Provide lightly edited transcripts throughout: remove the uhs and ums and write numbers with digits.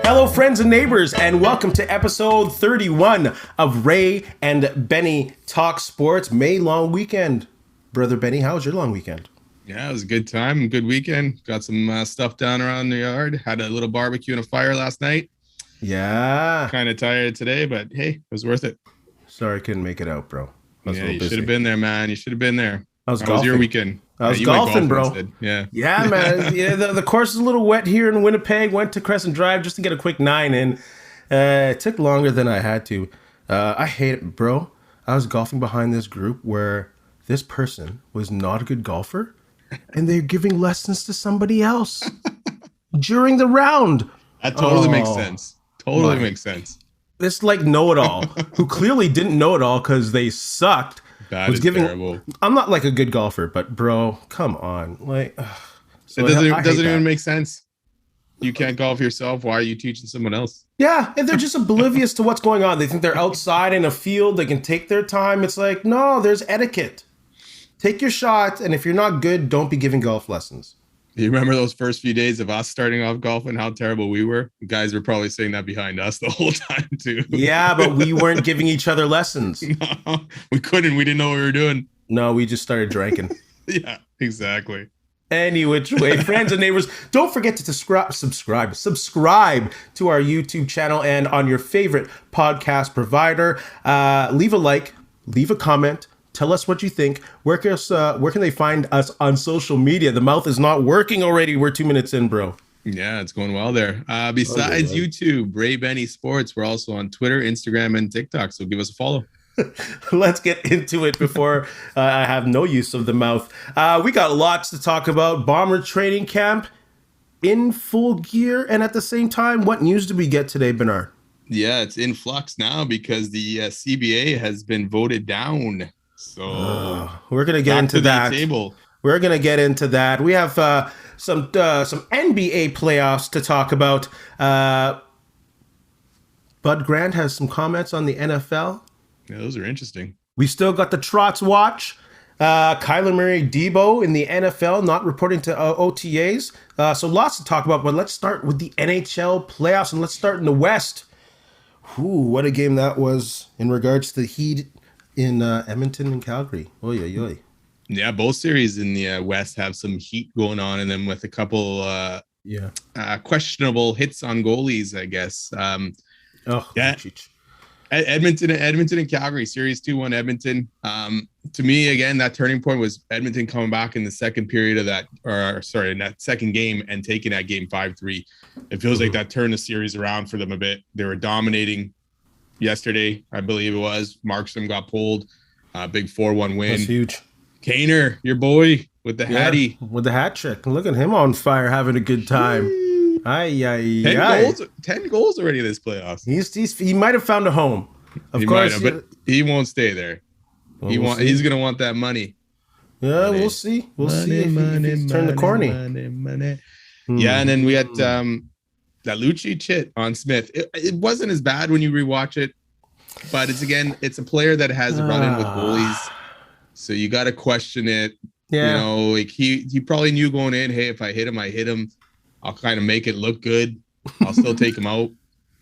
Hello, friends and neighbors, and welcome to episode 31 of Ray and Benny Talk Sports May long weekend. Brother Benny, how was your long weekend? Yeah, it was a good time, good weekend. Got some stuff down around the yard. Had a little barbecue and a fire last night. Yeah. Kind of tired today, but hey, it was worth it. Sorry I couldn't make it out, bro. Yeah, you should have been there, man. You should have been there. How was your weekend? I was golfing, bro. Instead. Yeah. Yeah, man. Yeah, the course is a little wet here in Winnipeg. Went to Crescent Drive just to get a quick 9 in. It took longer than I had to. I hate it, bro. I was golfing behind this group where this person was not a good golfer, and they're giving lessons to somebody else during the round. That totally makes sense. Totally makes sense. This like know-it-all who clearly didn't know it all because they sucked. That was terrible. I'm not like a good golfer, but bro, come on. Like, so it doesn't even make sense. You can't golf yourself. Why are you teaching someone else? Yeah, and they're just oblivious to what's going on. They think they're outside in a field. They can take their time. It's like, no, there's etiquette. Take your shot, and if you're not good, don't be giving golf lessons. Do you remember those first few days of us starting off golfing, how terrible we were? The guys were probably saying that behind us the whole time, too. Yeah, but we weren't giving each other lessons. No, we couldn't. We didn't know what we were doing. No, we just started drinking. Yeah, exactly. Any which way, friends and neighbors, don't forget to subscribe to our YouTube channel and on your favorite podcast provider. Leave a like, leave a comment. Tell us what you think. Where can they find us on social media? The mouth is not working already. We're 2 minutes in, bro. Yeah, it's going well there. Besides YouTube, Ray Benny Sports, we're also on Twitter, Instagram, and TikTok. So give us a follow. Let's get into it before I have no use of the mouth. We got lots to talk about. Bomber training camp in full gear. And at the same time, what news did we get today, Bernard? Yeah, it's in flux now because the CBA has been voted down. So we're gonna get into that. We're gonna get into that. We have some NBA playoffs to talk about. Bud Grant has some comments on the NFL. Yeah, those are interesting. We still got the Trotz watch. Murray and Deebo in the NFL not reporting to OTAs. So lots to talk about. But let's start with the NHL playoffs, and let's start in the West. Ooh, what a game that was in regards to the Heat in Edmonton and Calgary. Oy, oy, oy. Yeah, both series in the West have some heat going on in them with a couple questionable hits on goalies, I guess. Edmonton and Calgary, series 2-1 Edmonton. To me, again, that turning point was Edmonton coming back in the second period of that, in that second game and taking that game 5-3. It feels like that turned the series around for them a bit. They were dominating yesterday, I believe it was. Markstrom got pulled. Big 4-1 win. That's huge. Kaner, your boy, with the hattie. With the hat trick. Look at him on fire, having a good time. 10 goals already this playoffs. He might have found a home. Of course, but he won't stay there. Well, he's gonna want that money. Yeah, we'll see. We'll see if he's turned the corny. Yeah, and then we had that Lucci chit on Smith. It wasn't as bad when you rewatch it, but it's a player that has a run-in with goalies, so you got to question it. Yeah. You know, like he probably knew going in, hey, if I hit him, I hit him. I'll kind of make it look good. I'll still take him out.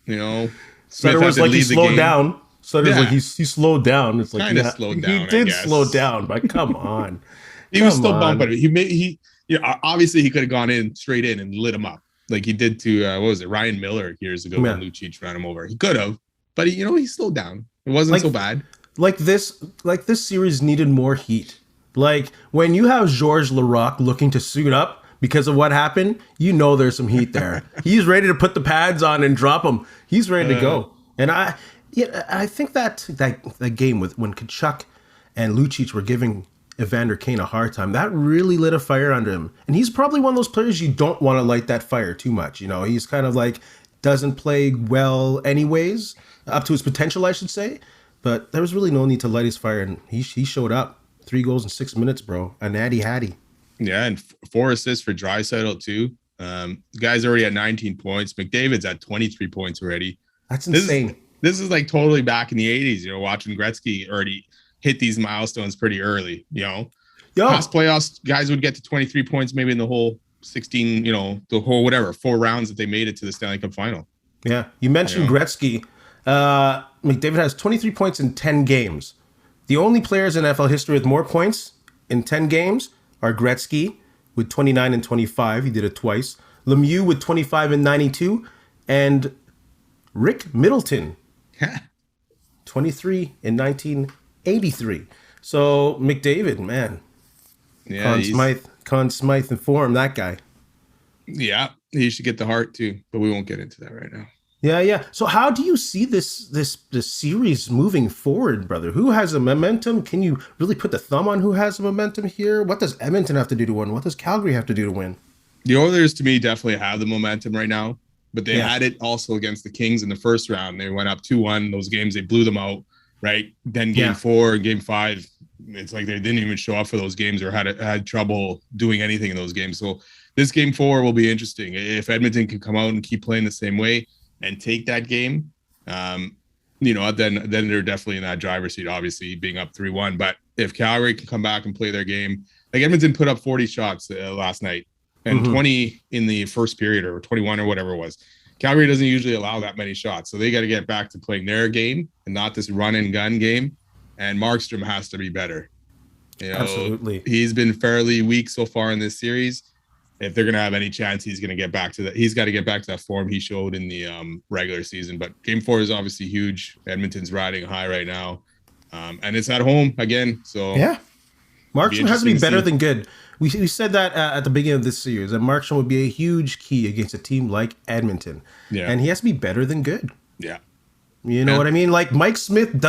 You know, Sutter was like he slowed down. Sutter's like he slowed down. It's like kind of slowed down. He did slow down, but come on. He was still bumping it. Obviously he could have gone in straight in and lit him up. Like he did to Ryan Miller years ago when Lucic ran him over. He could have, but he slowed down. It wasn't so bad. Like this series needed more heat. Like when you have Georges Laraque looking to suit up because of what happened, there's some heat there. He's ready to put the pads on and drop them. He's ready to go. And I think that game when Tkachuk and Lucic were giving Evander Kane a hard time, that really lit a fire under him. And he's probably one of those players you don't want to light that fire too much. He's kind of like doesn't play well anyways, up to his potential, I should say. But there was really no need to light his fire, and he showed up. 3 goals in 6 minutes, bro. A natty hattie. Yeah, and 4 assists for Draisaitl too. The guy's already at 19 points. McDavid's at 23 points already. That's insane. This is like totally back in the 80s, watching Gretzky already hit these milestones pretty early, Past playoffs, guys would get to 23 points maybe in the whole 16, the whole 4 rounds that they made it to the Stanley Cup final. Yeah. You mentioned Gretzky. McDavid has 23 points in 10 games. The only players in NFL history with more points in 10 games are Gretzky with 29 and 25. He did it twice. Lemieux with 25 and 92. And Rick Middleton, 23 in 1983. So McDavid, man. Yeah, Conn Smythe informed that guy. Yeah, he should get the Hart too, but we won't get into that right now. Yeah. So how do you see this series moving forward, brother? Who has a momentum? Can you really put the thumb on who has a momentum here? What does Edmonton have to do to win? What does Calgary have to do to win? The Oilers, to me, definitely have the momentum right now, but they had it also against the Kings in the first round. They went up 2-1. Those games, they blew them out, right? Then game 4 and game 5, it's like they didn't even show up for those games or had trouble doing anything in those games. So this game 4 will be interesting. If Edmonton can come out and keep playing the same way and take that game, then they're definitely in that driver's seat, obviously being up 3-1. But if Calgary can come back and play their game, like Edmonton put up 40 shots last night and 20 in the first period or 21 or whatever it was. Calgary doesn't usually allow that many shots. So they got to get back to playing their game and not this run and gun game. And Markstrom has to be better. Absolutely. He's been fairly weak so far in this series. If they're going to have any chance, he's going to get back to that. He's got to get back to that form he showed in the regular season. But game 4 is obviously huge. Edmonton's riding high right now. And it's at home again. So yeah, Markstrom has to be better than good. We said that at the beginning of this series, that Markstrom would be a huge key against a team like Edmonton. Yeah. And he has to be better than good. Yeah. You know what I mean? Like Mike Smith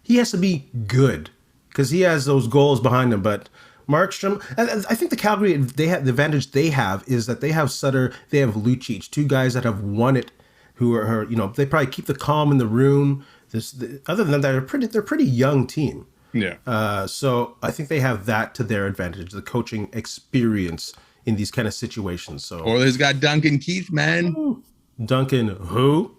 he has to be good because he has those goals behind him. But Markstrom, and I think the Calgary, the advantage they have is that they have Sutter, they have Lucic, two guys that have won it, who are they probably keep the calm in the room. Other than that, they're a pretty young team. Yeah. So I think they have that to their advantage, the coaching experience in these kind of situations. So Oilers got Duncan Keith, man. Duncan who?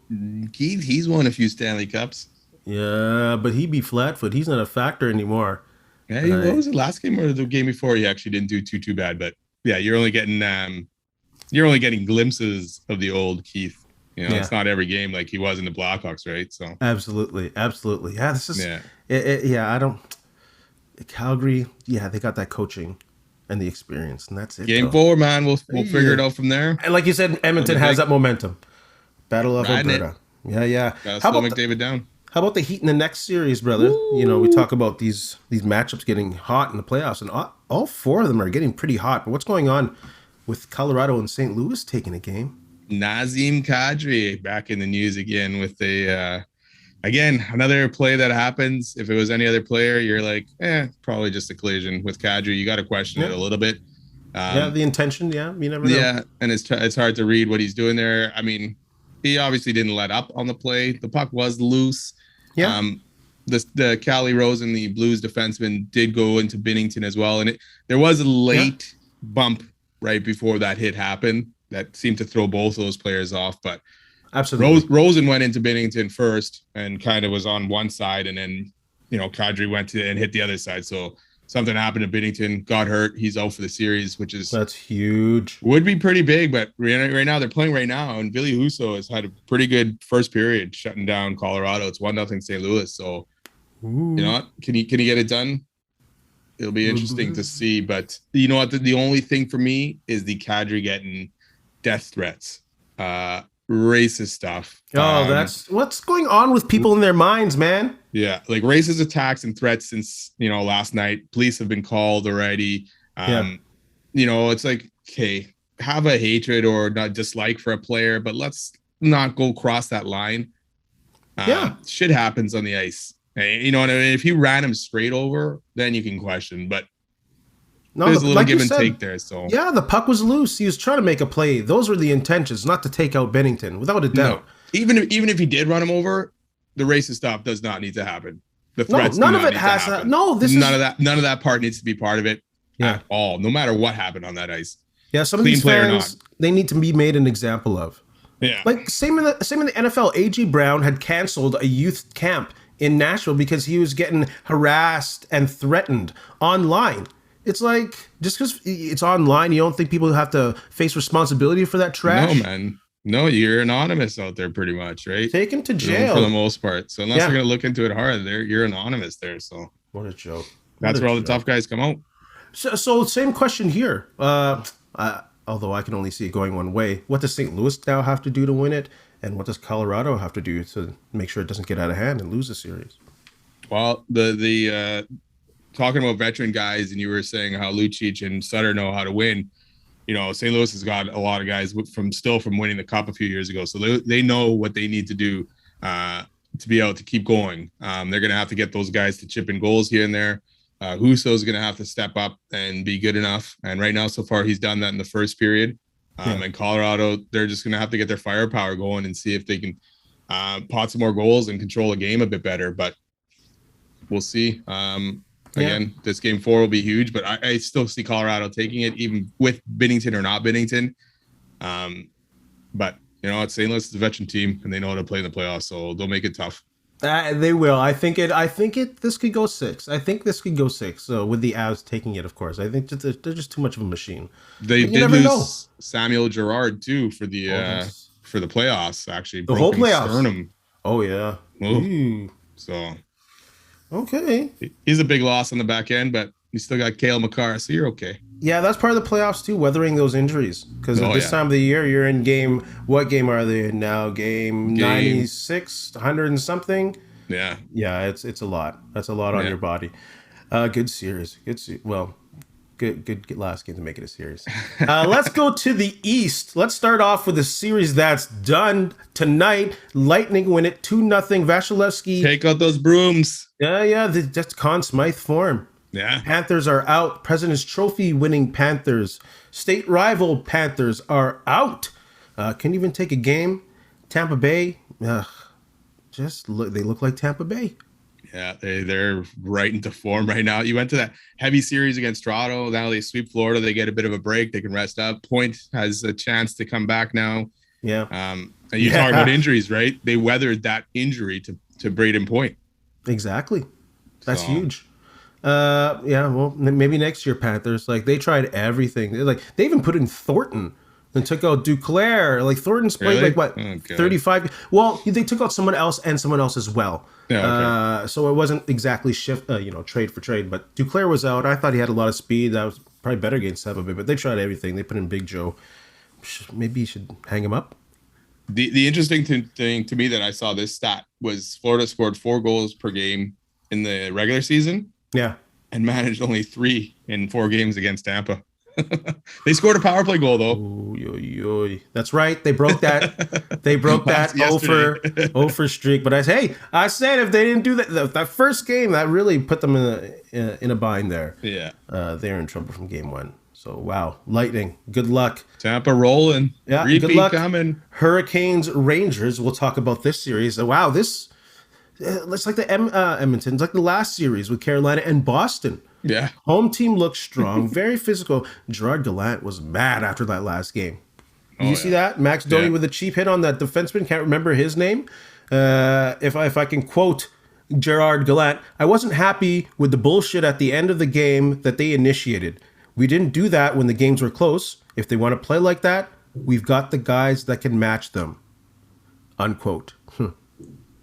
Keith, he's won a few Stanley Cups. Yeah, but he be flat-foot. He's not a factor anymore. Yeah, what was it, last game or the game before? He actually didn't do too bad, but yeah, you're only getting glimpses of the old Keith. It's not every game like he was in the Blackhawks, right? So absolutely. Yeah, this is Calgary. Yeah, they got that coaching and the experience, and that's it. Game 4, man. We'll figure it out from there. And like you said, Edmonton has that momentum. Battle of Alberta. Yeah. Gotta slow McDavid down. How about the Heat in the next series, brother? Woo! We talk about these matchups getting hot in the playoffs, and all 4 of them are getting pretty hot. But what's going on with Colorado and St. Louis taking a game? Nazem Kadri back in the news again with again, another play that happens. If it was any other player, you're like, probably just a collision. With Kadri, you got to question it a little bit. The intention, you never know. Yeah, and it's hard to read what he's doing there. I mean, he obviously didn't let up on the play. The puck was loose. Yeah. The Cali Rosen, the Blues defenseman, did go into Binnington as well, and there was a late bump right before that hit happened that seemed to throw both of those players off. But absolutely, Rosen went into Binnington first and kind of was on one side, and then Kadri went to and hit the other side. So something happened to Binnington, got hurt. He's out for the series, that's huge. Would be pretty big, but right now they're playing right now, and Billy Husso has had a pretty good first period shutting down Colorado. It's 1-0 St. Louis. So you know what? Can he get it done? It'll be interesting to see. But you know what? The only thing for me is the Kadri getting death threats, racist stuff. That's what's going on with people in their minds, man. Yeah, like racist attacks and threats since last night. Police have been called already. It's like, okay, have a hatred or not dislike for a player, but let's not go cross that line. Shit happens on the ice. And, if he ran him straight over, then you can question. But there's a little give and take there. So yeah, the puck was loose. He was trying to make a play. Those were the intentions, not to take out Binnington, without a doubt. No. Even if he did run him over, the racist stuff does not need to happen. The threats, none of it has to happen. No, none of that part needs to be part of it at all. No matter what happened on that ice. Yeah, some of these fans, they need to be made an example of. Yeah, like same in the NFL. AJ Brown had canceled a youth camp in Nashville because he was getting harassed and threatened online. It's like, just because it's online, you don't think people have to face responsibility for that trash? No, man. No, you're anonymous out there pretty much, right? Taken to jail for the most part. So unless they're going to look into it hard, you're anonymous there. So what a joke. That's where all the tough guys come out. So same question here. Although I can only see it going one way. What does St. Louis now have to do to win it? And what does Colorado have to do to make sure it doesn't get out of hand and lose the series? Well, the talking about veteran guys, and you were saying how Lucic and Sutter know how to win. You know, St. Louis has got a lot of guys from winning the cup a few years ago. So they know what they need to do to be able to keep going. They're going to have to get those guys to chip in goals here and there. Husso's going to have to step up and be good enough. And right now, so far, he's done that in the first period. And Colorado, they're just going to have to get their firepower going and see if they can pot some more goals and control the game a bit better. But we'll see. Again, this game 4 will be huge, but I still see Colorado taking it, even with Binnington or not Binnington. But, you know, it's St. Louis is a veteran team, and they know how to play in the playoffs, so they'll make it tough. They will. I think this could go 6. I think this could go 6. So with the Avs taking it, of course. I think they're just too much of a machine. They did lose Samuel Girard, too, for the playoffs, actually. The whole playoffs. Sternum. Oh, yeah. Ooh. So... Okay. He's a big loss on the back end, but you still got Cale Makar, so you're okay. Yeah, that's part of the playoffs too, weathering those injuries. Because at this time of the year, you're in game. What game are they in now? Game 96, 100 and something. Yeah. Yeah, it's a lot. That's a lot on your body. Good series. Good last game to make it a series. Let's go to the East. Let's start off with a series that's done tonight. Lightning win it 2-0. Vasilevsky. Take out those brooms. Yeah. That's Conn Smythe form. Yeah. Panthers are out. President's Trophy winning Panthers. State rival Panthers are out. Can't even take a game. Tampa Bay. They look like Tampa Bay. Yeah, they're right into form right now. You went to that heavy series against Toronto. Now they sweep Florida. They get a bit of a break. They can rest up. Point has a chance to come back now. Yeah. And you talk about injuries, right? They weathered that injury to Braden Point. Exactly. That's huge. Well, maybe next year, Panthers. Like, they tried everything. They even put in Thornton and took out Duclair. Like, Thornton's played 35. Well, they took out someone else and someone else as well. Yeah, okay. So it wasn't exactly trade for trade. But Duclair was out. I thought he had a lot of speed. That was probably better against Tampa Bay. But they tried everything. They put in Big Joe. Maybe you should hang him up. The interesting thing to me that I saw this stat was Florida scored 4 goals per game in the regular season. Yeah. And managed only 3 in 4 games against Tampa. They scored a power play goal though. Oy. That's right. They broke that. They broke that 0 for streak. But I said if they didn't do that first game, that really put them in a bind there. Yeah. They're in trouble from game 1. So wow, Lightning. Good luck. Tampa rolling. Yeah. Repeat good luck. Coming. Hurricanes Rangers. We'll talk about this series. Wow, this. It's like the Edmonton. It's like the last series with Carolina and Boston. Yeah. Home team looks strong, very physical. Gerard Gallant was mad after that last game. Did you see that? Max Doty with a cheap hit on that defenseman. Can't remember his name. If I can quote Gerard Gallant, I wasn't happy with the bullshit at the end of the game that they initiated. We didn't do that when the games were close. If they want to play like that, we've got the guys that can match them. Unquote.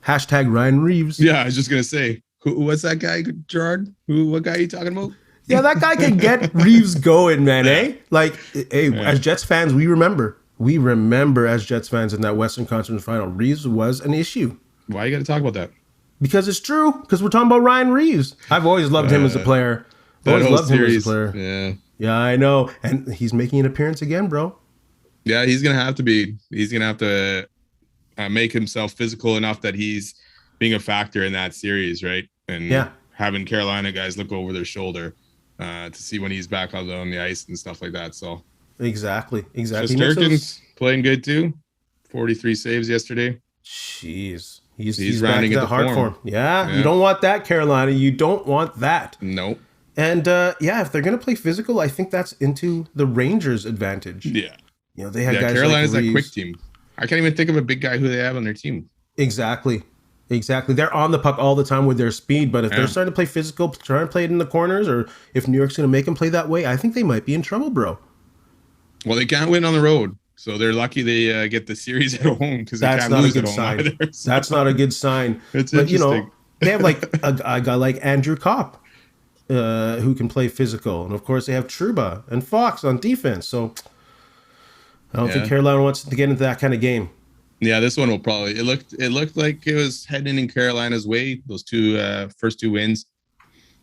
Hashtag Ryan Reeves. Yeah, I was just gonna say, what's that guy, Gerard? What guy are you talking about? Yeah, that guy can get Reeves going, man. As Jets fans, we remember as Jets fans in that Western Conference Final, Reeves was an issue. Why you got to talk about that? Because it's true. Because we're talking about Ryan Reeves. I've always loved him as a player. Yeah, I know, and he's making an appearance again, bro. Yeah, he's gonna have to be. He's gonna have to make himself physical enough that he's being a factor in that series, right? And having Carolina guys look over their shoulder to see when he's back on the ice and stuff like that. So exactly. Shesterkin's playing good too. 43 saves yesterday. Jeez, he's rounding into heart form. Yeah, Yeah, you don't want that, Carolina. You don't want that. Nope. And if they're gonna play physical, I think that's into the Rangers' advantage. Yeah, they have guys. Carolina's like that quick team. I can't even think of a big guy who they have on their team. Exactly. They're on the puck all the time with their speed, but if they're starting to play physical, trying to play it in the corners, or if New York's going to make them play that way, I think they might be in trouble, bro. Well, they can't win on the road, So they're lucky they get the series at home because they That's can't not a lose good at home sign. either. So That's not a good sign. it's But interesting. they have like a guy like Andrew Kopp, who can play physical, and of course they have Trouba and Fox on defense. So I don't think Carolina wants to get into that kind of game. Yeah, this one will probably. It looked like it was heading in Carolina's way. Those first two wins,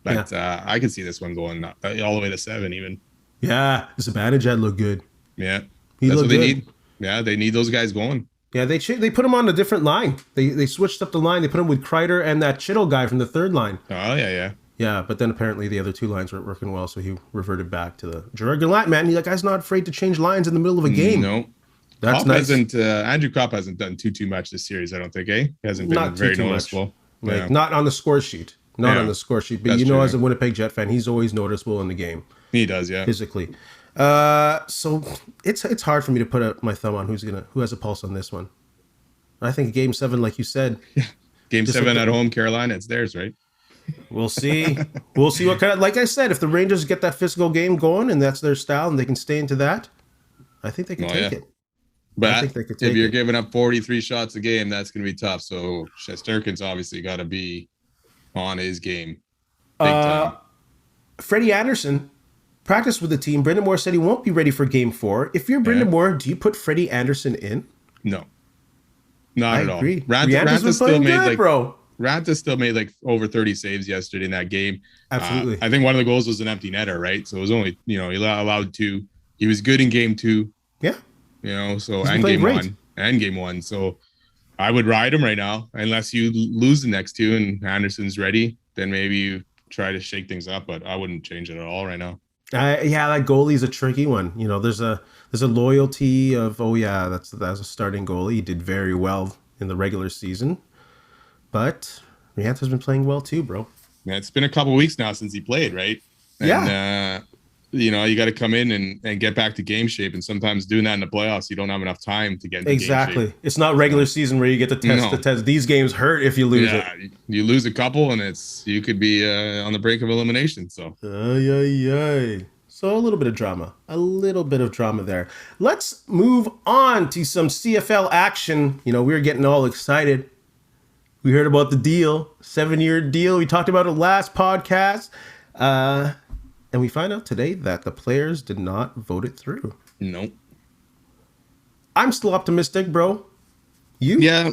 but I could see this one going all the way to 7 even. Yeah, Zibanejad looked good. Yeah, That's what they need. Yeah, they need those guys going. Yeah, they put him on a different line. They switched up the line. They put him with Kreider and that Chittle guy from the third line. Oh yeah. Yeah, but then apparently the other two lines weren't working well, so he reverted back to the Gerard Gallant, man. That guy's not afraid to change lines in the middle of a game. No. That's nice. Andrew Kopp hasn't done too much this series, I don't think, eh? He hasn't been Not very too noticeable. Like, not on the score sheet. Not on the score sheet. But That's as a Winnipeg Jet fan, he's always noticeable in the game. He does, yeah. Physically. So it's hard for me to put my thumb on who has a pulse on this one. I think Game 7, like you said. Game 7 at home, Carolina, it's theirs, right? We'll see. We'll see what kind of, like I said, if the Rangers get that physical game going and that's their style and they can stay into that, I think they can take it. But I think they could take if you're giving up 43 shots a game, that's going to be tough. So Shesterkin's obviously got to be on his game. Big time. Freddie Anderson practiced with the team. Brendan Moore said he won't be ready for Game 4. If you're Brendan Moore, do you put Freddie Anderson in? No. Not at all. Ranta still made good, bro. Ranta still made like over 30 saves yesterday in that game. Absolutely. I think one of the goals was an empty netter, right? So it was only, he allowed 2. He was good in Game 2. Yeah. So and Game 1. So I would ride him right now unless you lose the next 2 and Anderson's ready. Then maybe you try to shake things up, but I wouldn't change it at all right now. That goalie's a tricky one. There's a loyalty of that's a starting goalie. He did very well in the regular season, but Rianta's been playing well too, bro. Yeah, it's been a couple of weeks now since he played, right? And, you got to come in and get back to game shape. And sometimes doing that in the playoffs, you don't have enough time to get into game shape. It's not regular season where you get to test the test. These games hurt if you lose it. You lose a couple and you could be on the brink of elimination. So. So a little bit of drama there. Let's move on to some CFL action. We were getting all excited. We heard about the deal, 7-year deal. We talked about it last podcast. And we find out today that the players did not vote it through. Nope. I'm still optimistic, bro. You? Yeah.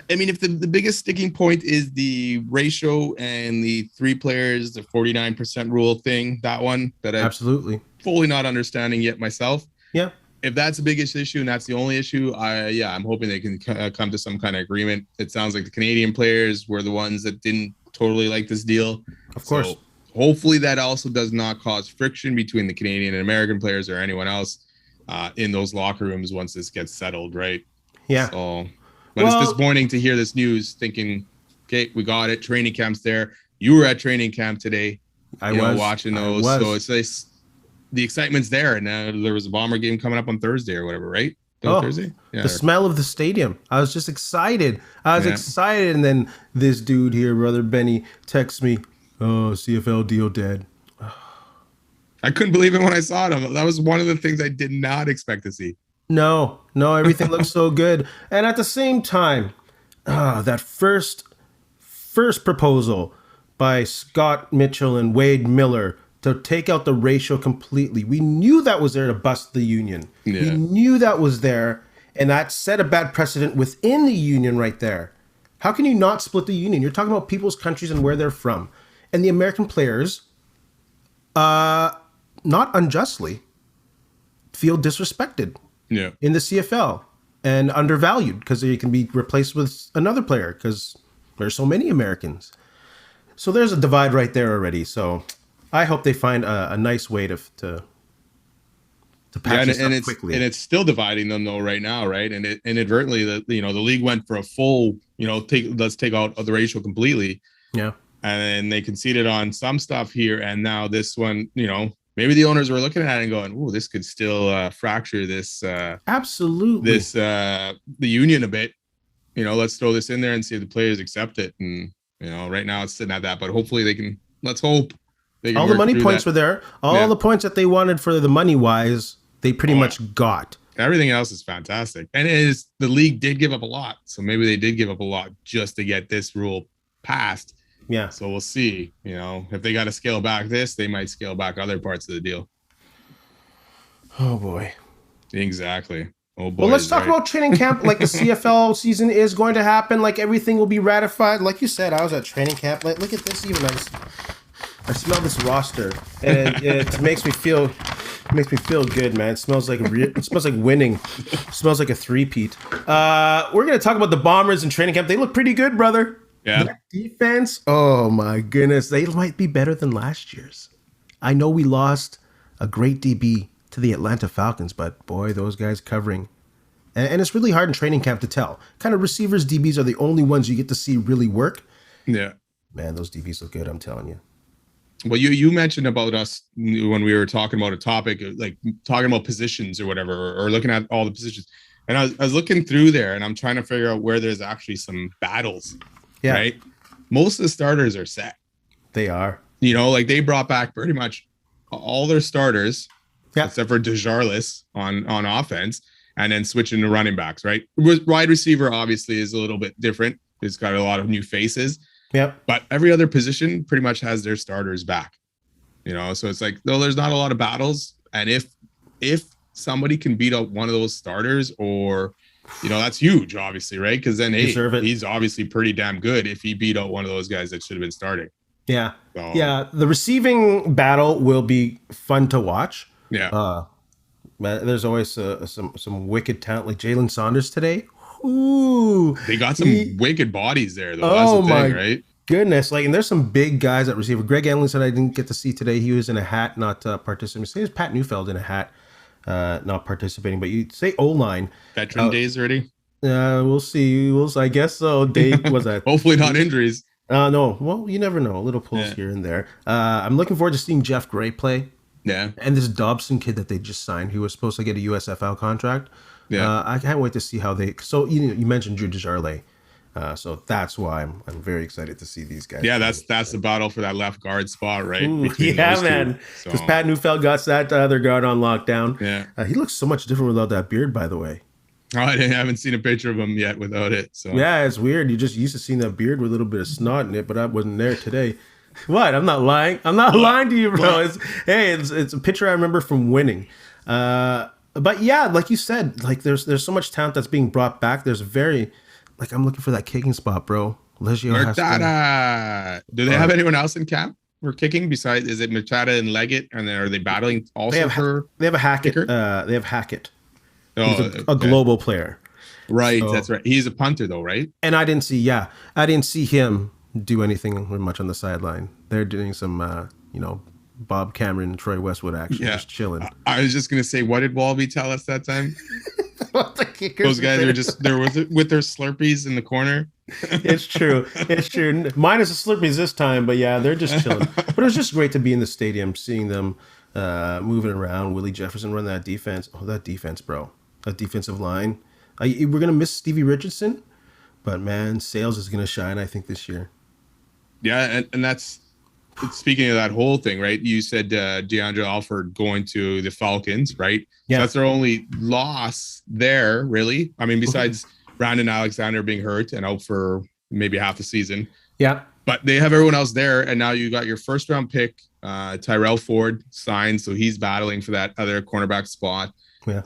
I mean, if the biggest sticking point is the ratio and the 3 players, the 49% rule thing, that one that I'm absolutely fully not understanding yet myself. Yeah. If that's the biggest issue and that's the only issue, I'm hoping they can come to some kind of agreement. It sounds like the Canadian players were the ones that didn't totally like this deal. Of course. So hopefully that also does not cause friction between the Canadian and American players or anyone else in those locker rooms once this gets settled, right? Yeah. So, but it's disappointing to hear this news thinking, okay, we got it. Training camp's there. You were at training camp today. I was watching those. So it's the excitement's there. And there was a Bomber game coming up on Thursday or whatever, right? Thursday? Yeah. The smell of the stadium. I was just excited. Excited. And then this dude here, Brother Benny, texts me, "Oh, CFL deal dead." I couldn't believe it when I saw it. That was one of the things I did not expect to see. No, everything looks so good. And at the same time, that first proposal by Scott Mitchell and Wade Miller to take out the ratio completely. We knew that was there to bust the union. Yeah. We knew that was there, and that set a bad precedent within the union right there. How can you not split the union? You're talking about people's countries and where they're from. And the American players, not unjustly, feel disrespected in the CFL and undervalued because they can be replaced with another player because there's so many Americans. So there's a divide right there already. So I hope they find a nice way to patch this up quickly. And it's still dividing them though right now, right? And it inadvertently, the league went for a full, let's take out the ratio completely. Yeah. And they conceded on some stuff here, and now this one, maybe the owners were looking at it and going, "Oh, this could still fracture this." Absolutely. This the union a bit. Let's throw this in there and see if the players accept it. And right now it's sitting at that, but hopefully they can. Let's hope. They can all the money points were there. All the points that they wanted for the money wise, they pretty much got. Everything else is fantastic. And the league did give up a lot. So maybe they did give up a lot just to get this rule passed. Yeah. So we'll see. If they got to scale back this, they might scale back other parts of the deal. Oh boy. Exactly. Oh boy. Well, let's talk about training camp. Like the CFL season is going to happen. Like everything will be ratified. Like you said, I was at training camp. Like, look at this. Even I smell this roster, and it makes me feel good, man. It smells like winning. It smells like a three-peat. We're gonna talk about the Bombers in training camp. They look pretty good, brother. Yeah. Their defense. Oh my goodness, they might be better than last year's. I know we lost a great DB to the Atlanta Falcons, but boy, those guys covering. And it's really hard in training camp to tell. Kind of receivers, DBs are the only ones you get to see really work. Yeah. Man, those DBs look good, I'm telling you. Well, you mentioned about us when we were talking about a topic, like talking about positions or whatever, or looking at all the positions. And I was looking through there, and I'm trying to figure out where there's actually some battles. Yeah. Right? Most of the starters are set. They are. Like they brought back pretty much all their starters, except for Desjardins on offense, and then switching to running backs, right? Wide receiver obviously is a little bit different. It's got a lot of new faces. Yep. But every other position pretty much has their starters back. So it's like, no, there's not a lot of battles. And if somebody can beat out one of those starters, or that's huge, obviously, right? Because then he's obviously pretty damn good if he beat out one of those guys that should have been starting. Yeah. So, yeah. The receiving battle will be fun to watch. Yeah. There's always some wicked talent like Jalen Saunders today. Ooh, they got some wicked bodies there, though. That's the thing, right? Goodness, and there's some big guys at receiver. Greg Emley said I didn't get to see today. He was in a hat, not participating. It was Pat Neufeld in a hat, not participating. But you say O-line. Veteran days already? We'll see. I guess so. Dave, was that? Hopefully not injuries. No. Well, you never know. A little pulls here and there. I'm looking forward to seeing Jeff Gray play. Yeah. And this Dobson kid that they just signed, who was supposed to get a USFL contract. Yeah. I can't wait to see how they. So you mentioned Drew Desjardins. So that's why I'm very excited to see these guys. Yeah, that's the battle for that left guard spot, right? Ooh, yeah, man. Because Pat Neufeld got that other guard on lockdown. Yeah. He looks so much different without that beard, by the way. Oh, I haven't seen a picture of him yet without it. So yeah, it's weird. You just used to seeing that beard with a little bit of snot in it, but I wasn't there today. What? I'm not lying. I'm not lying to you, bro. It's a picture I remember from winning. But yeah, like you said, like there's so much talent that's being brought back. There's I'm looking for that kicking spot, bro. Murtada. Do they have anyone else in camp for kicking besides? Is it Murtada and Leggett? And then are they battling also They have a Hackett. Kicker? They have Hackett. He's a global player. Right, so, that's right. He's a punter though, right? And I didn't see him do anything much on the sideline. They're doing some, Bob Cameron and Troy Westwood action, just chilling. I was just gonna say, what did Walby tell us that time? Those guys are just there with their Slurpees in the corner. It's true. Minus the Slurpees this time, but yeah, they're just chilling. But it was just great to be in the stadium, seeing them moving around. Willie Jefferson run that defense. Oh, that defense, bro. That defensive line. We're gonna miss Stevie Richardson, but man, Sales is gonna shine, I think, this year. Yeah, and that's speaking of that whole thing, right? You said DeAndre Alford going to the Falcons, right? Yeah, so that's their only loss there, really. I mean, besides Brandon Alexander being hurt and out for maybe half the season. Yeah, but they have everyone else there, and now you got your first round pick, Tyrell Ford signed, so he's battling for that other cornerback spot. Yeah.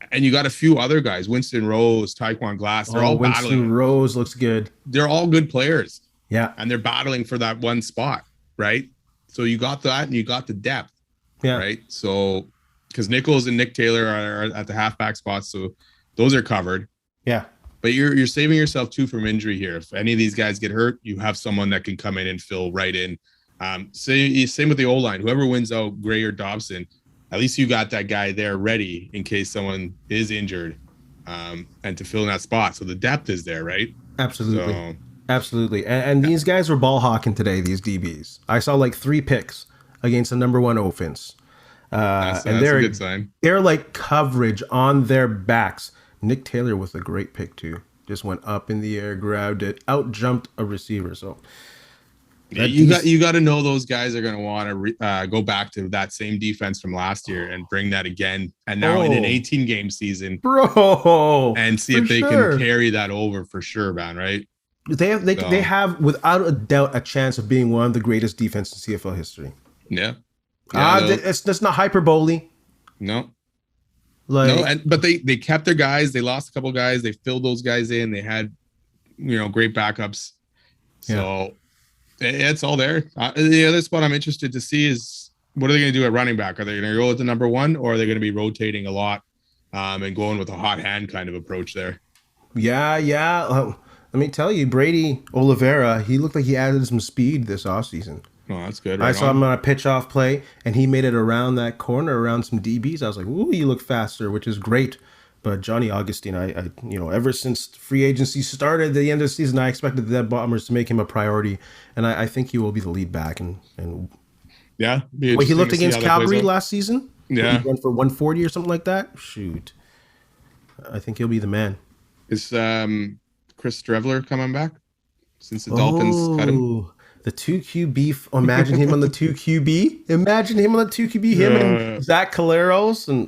And you got a few other guys, Winston Rose, Taekwon Glass. They're all Winston battling. Rose looks good. They're all good players. Yeah. And they're battling for that one spot, right? So you got that and you got the depth. Yeah. Right. So because Nichols and Nick Taylor are at the halfback spots, so those are covered. Yeah. But you're saving yourself too from injury here. If any of these guys get hurt, you have someone that can come in and fill right in. Same with the O-line. Whoever wins out, Gray or Dobson, at least you got that guy there ready in case someone is injured, and to fill in that spot. So the depth is there, right? Absolutely. Absolutely. And these guys were ball hawking today, these DBs. I saw like 3 picks against the number 1 offense. That's a good sign. They're like coverage on their backs. Nick Taylor with a great pick too. Just went up in the air, grabbed it, out jumped a receiver. So You got to know those guys are going to want to go back to that same defense from last year and bring that again. And now in an 18-game season, bro, and see if they can carry that over for sure, man. Right? They have without a doubt a chance of being one of the greatest defenses in CFL history. Yeah. That's not hyperbole. No. But they kept their guys. They lost a couple guys. They filled those guys in. They had, great backups. So it's all there. The other spot I'm interested to see is what are they going to do at running back? Are they going to go with the number one, or are they going to be rotating a lot and going with a hot hand kind of approach there? Yeah. Let me tell you, Brady Oliveira, he looked like he added some speed this offseason. Oh, that's good. I saw him on a pitch-off play, and he made it around that corner, around some DBs. I was like, ooh, you look faster, which is great. But Johnny Augustine, I ever since free agency started at the end of the season, I expected the Bombers to make him a priority, and I think he will be the lead back. And yeah, he looked against Calgary last season. Yeah, he went for 140 or something like that. Shoot, I think he'll be the man. Is Chris Drevler coming back since the Dolphins cut him? The 2QB. Imagine him on the 2QB. Imagine him on the 2QB. Him and Zach Caleros, and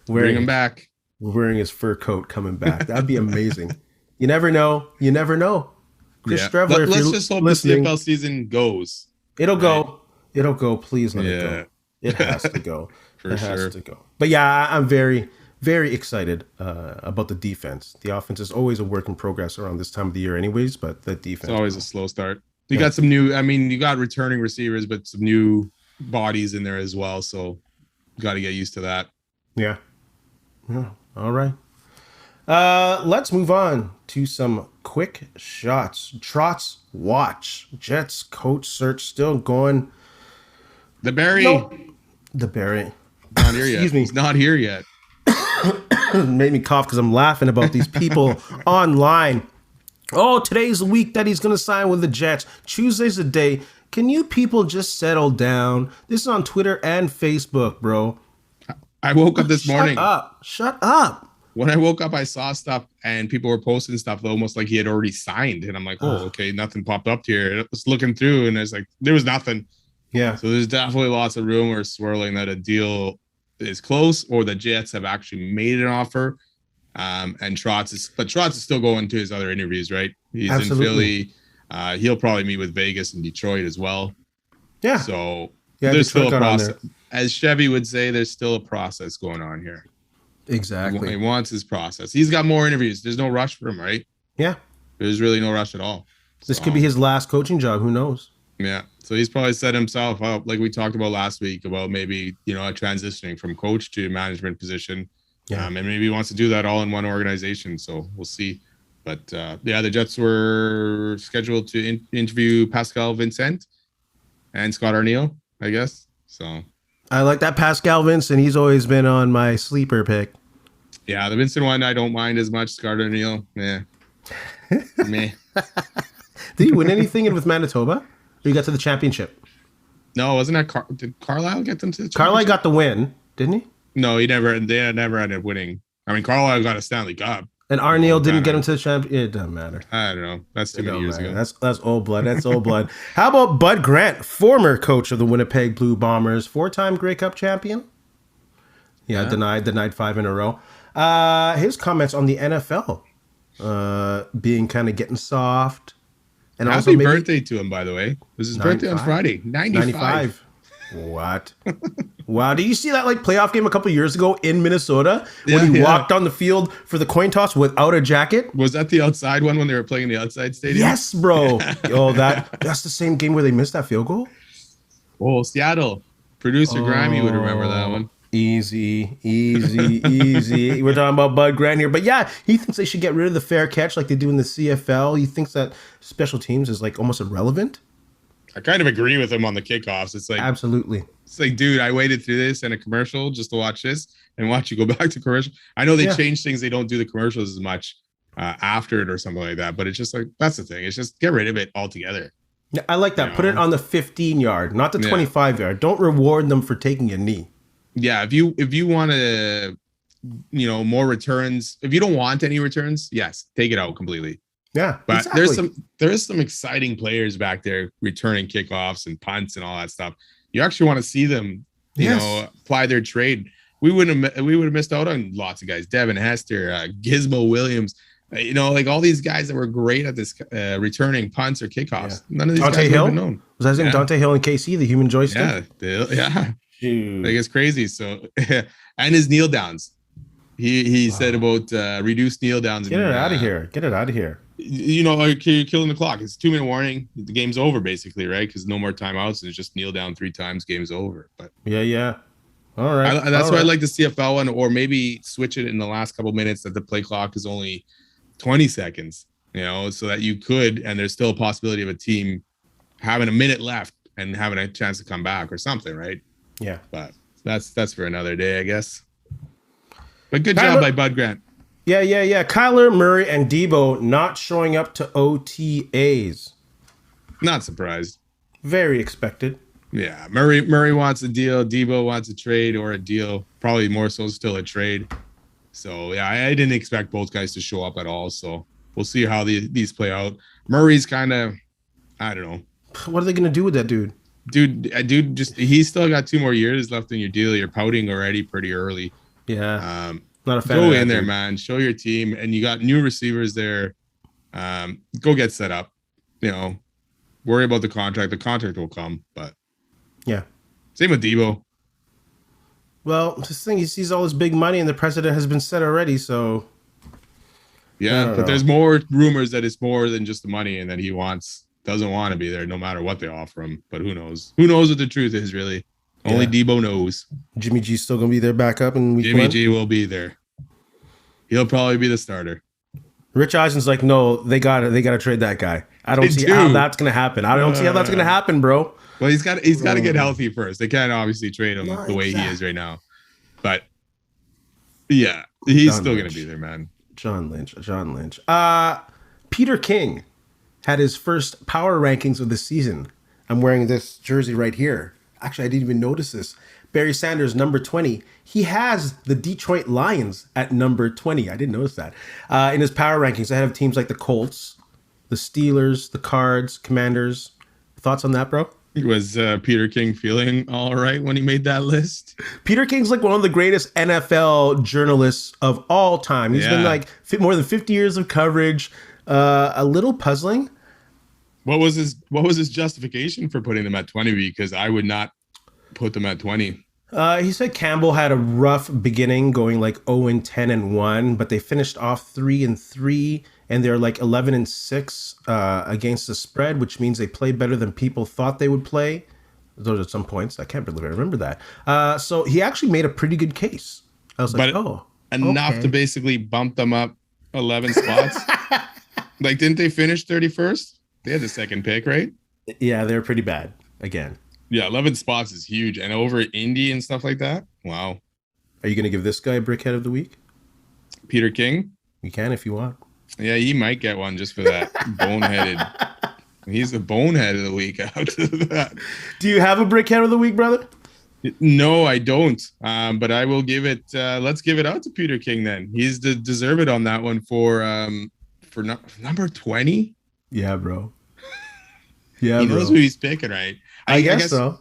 bring him back. Wearing his fur coat, coming back. That'd be amazing. You never know. Chris Drevler. Let's just hope the CFL season goes. It'll go. Please let it go. It has to go. It has to go. But yeah, I'm very, very excited about the defense. The offense is always a work in progress around this time of the year, anyways. But the defense, it's always a slow start. You got some new. I mean, you got returning receivers, but some new bodies in there as well. So, you got to get used to that. Yeah. All right. Let's move on to some quick shots. Trotz watch. Jets coach search still going. The Barry. The Barry. Not here yet. Excuse me. He's not here yet. Made me cough because I'm laughing about these people online. Oh, today's the week that he's going to sign with the Jets. Tuesday's the day. Can you people just settle down? This is on Twitter and Facebook, bro. I woke up this morning. Shut up. When I woke up, I saw stuff and people were posting stuff almost like he had already signed. And I'm like, okay, nothing popped up here. I was looking through and it's like, there was nothing. Yeah. So there's definitely lots of rumors swirling that a deal is close or the Jets have actually made an offer. And Trotz is still going to his other interviews, right? He's Absolutely. in Philly. He'll probably meet with Vegas and Detroit as well. Yeah. So there's still a process. As Chevy would say, there's still a process going on here. Exactly. He wants his process. He's got more interviews. There's no rush for him, right? Yeah. There's really no rush at all. This could be his last coaching job. Who knows? Yeah. So he's probably set himself up, like we talked about last week, about maybe, transitioning from coach to management position. Yeah. And maybe he wants to do that all in one organization. So we'll see. But the Jets were scheduled to interview Pascal Vincent and Scott Arniel, I guess. So I like that Pascal Vincent. He's always been on my sleeper pick. Yeah, the Vincent one I don't mind as much. Scott Arniel, meh. Did he win anything with Manitoba? Or he got to the championship? No, wasn't that did Carlisle get them to the championship? Carlisle got the win, didn't he? No, they never ended up winning. I mean, Carlisle got a Stanley Cup. And Arniel didn't get him to the champion. It doesn't matter. I don't know. That's too many years ago. That's old blood. That's old blood. How about Bud Grant, former coach of the Winnipeg Blue Bombers, 4-time Grey Cup champion? Yeah, denied 5 in a row. His comments on the NFL being kind of getting soft. And happy also birthday to him, by the way. It was his birthday on Friday. 95. What? Wow. Did you see that playoff game a couple years ago in Minnesota when he walked on the field for the coin toss without a jacket? Was that the outside one when they were playing in the outside stadium? Yes, bro. That's the same game where they missed that field goal? Oh, Seattle. Producer Grammy would remember that one. Easy. We're talking about Bud Grant here. But yeah, he thinks they should get rid of the fair catch like they do in the CFL. He thinks that special teams is almost irrelevant. I kind of agree with him on the kickoffs. It's absolutely. It's dude, I waited through this and a commercial just to watch this and watch you go back to commercial. I know they change things. They don't do the commercials as much after it or something like that. But it's just that's the thing. It's just get rid of it altogether. Yeah, I like that. Put it on the 15-yard, not the 25-yard. Don't reward them for taking a knee. Yeah, if you want to, more returns. If you don't want any returns, yes, take it out completely. Yeah, but exactly. there's some exciting players back there returning kickoffs and punts and all that stuff. You actually want to see them, apply their trade. We would have missed out on lots of guys. Devin Hester, Gizmo Williams, like all these guys that were great at this returning punts or kickoffs. Yeah. None of these Dante guys would Hill? have been known. Was that his name? Dante Hill and KC, the human joystick? Yeah. Dude. Like it's crazy. So, and his kneel downs. He said about reduced kneel downs. Get it out of here. Get it out of here. You're killing the clock. It's a 2-minute warning. The game's over basically, right? Because no more timeouts. And it's just kneel down 3 times. Game's over. But yeah. All right. That's why I like the CFL one, or maybe switch it in the last couple minutes that the play clock is only 20 seconds. So that you could, and there's still a possibility of a team having a minute left and having a chance to come back or something, right? Yeah. But that's for another day, I guess. But good job by Bud Grant. Yeah. Kyler, Murray, and Deebo not showing up to OTAs. Not surprised. Very expected. Yeah, Murray wants a deal. Deebo wants a trade or a deal. Probably more so still a trade. So, yeah, I didn't expect both guys to show up at all. So, we'll see how these play out. Murray's kind of, I don't know. What are they going to do with that dude? Dude, he's still got 2 more years left in your deal. You're pouting already pretty early. Yeah. Not a fan. Go in there, man. Show your team. And you got new receivers there. Go get set up. Worry about the contract. The contract will come, but. Yeah. Same with Deebo. Well, this thing, he sees all this big money and the president has been set already, so. Yeah, but there's more rumors that it's more than just the money and that he doesn't want to be there no matter what they offer him. But who knows? Who knows what the truth is, really? Only Deebo knows. Jimmy G's still going to be there back up in week 1? Jimmy G will be there. He'll probably be the starter. Rich Eisen's like, no, they got to trade that guy. I don't see how that's going to happen. I don't see how that's going to happen, bro. Well, he's got to get healthy first. They can't obviously trade him the way he is right now. But yeah, he's still going to be there, man. John Lynch. Peter King had his first power rankings of the season. I'm wearing this jersey right here. Actually, I didn't even notice this. Barry Sanders, number 20. He has the Detroit Lions at number 20. I didn't notice that. In his power rankings, ahead of teams like the Colts, the Steelers, the Cards, Commanders. Thoughts on that, bro? Was Peter King feeling all right when he made that list? Peter King's like one of the greatest NFL journalists of all time. He's been like more than 50 years of coverage. A little puzzling. What was his justification for putting them at 20? Because I would not put them at 20. He said Campbell had a rough beginning, going like 0-10-1, but they finished off 3-3, and they're like 11-6 against the spread, which means they play better than people thought they would play. Those are some points. I can't believe I remember that. So he actually made a pretty good case. I was like, enough to basically bump them up 11 spots. Like, didn't they finish 31st? They had the second pick, right? Yeah, they're pretty bad again. Yeah, 11 spots is huge. And over Indy and stuff like that. Wow. Are you going to give this guy Brickhead of the Week? Peter King? You can if you want. Yeah, he might get one just for that. Boneheaded. He's the bonehead of the week out of that. Do you have a Brickhead of the Week, brother? No, I don't. But I will give it. Let's give it out to Peter King then. He's deserved on that one for number 20. Yeah, bro. Yeah, he knows who he's picking, right? I guess so.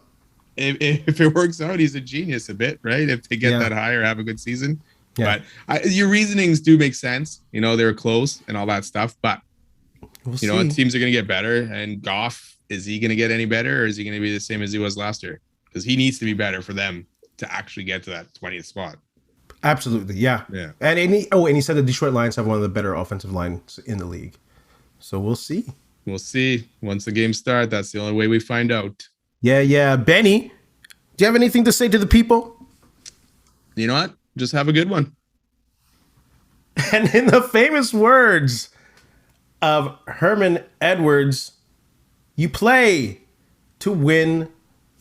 If it works out, he's a genius a bit, right? If they get that high or have a good season. Yeah. But your reasonings do make sense. They were close and all that stuff. But, teams are going to get better. And Goff, is he going to get any better, or is he going to be the same as he was last year? Because he needs to be better for them to actually get to that 20th spot. Absolutely, yeah. And he said the Detroit Lions have one of the better offensive lines in the league. So we'll see. We'll see. Once the games start, that's the only way we find out. Yeah. Benny, do you have anything to say to the people? You know what? Just have a good one. And in the famous words of Herman Edwards, you play to win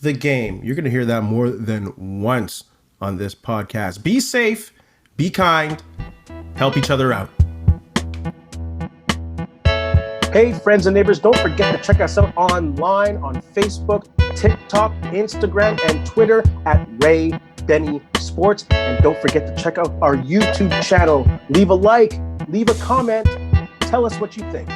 the game. You're going to hear that more than once on this podcast. Be safe, be kind, help each other out. Hey, friends and neighbors, don't forget to check us out online on Facebook, TikTok, Instagram, and Twitter at Ray Benny Sports. And don't forget to check out our YouTube channel. Leave a like, leave a comment, tell us what you think.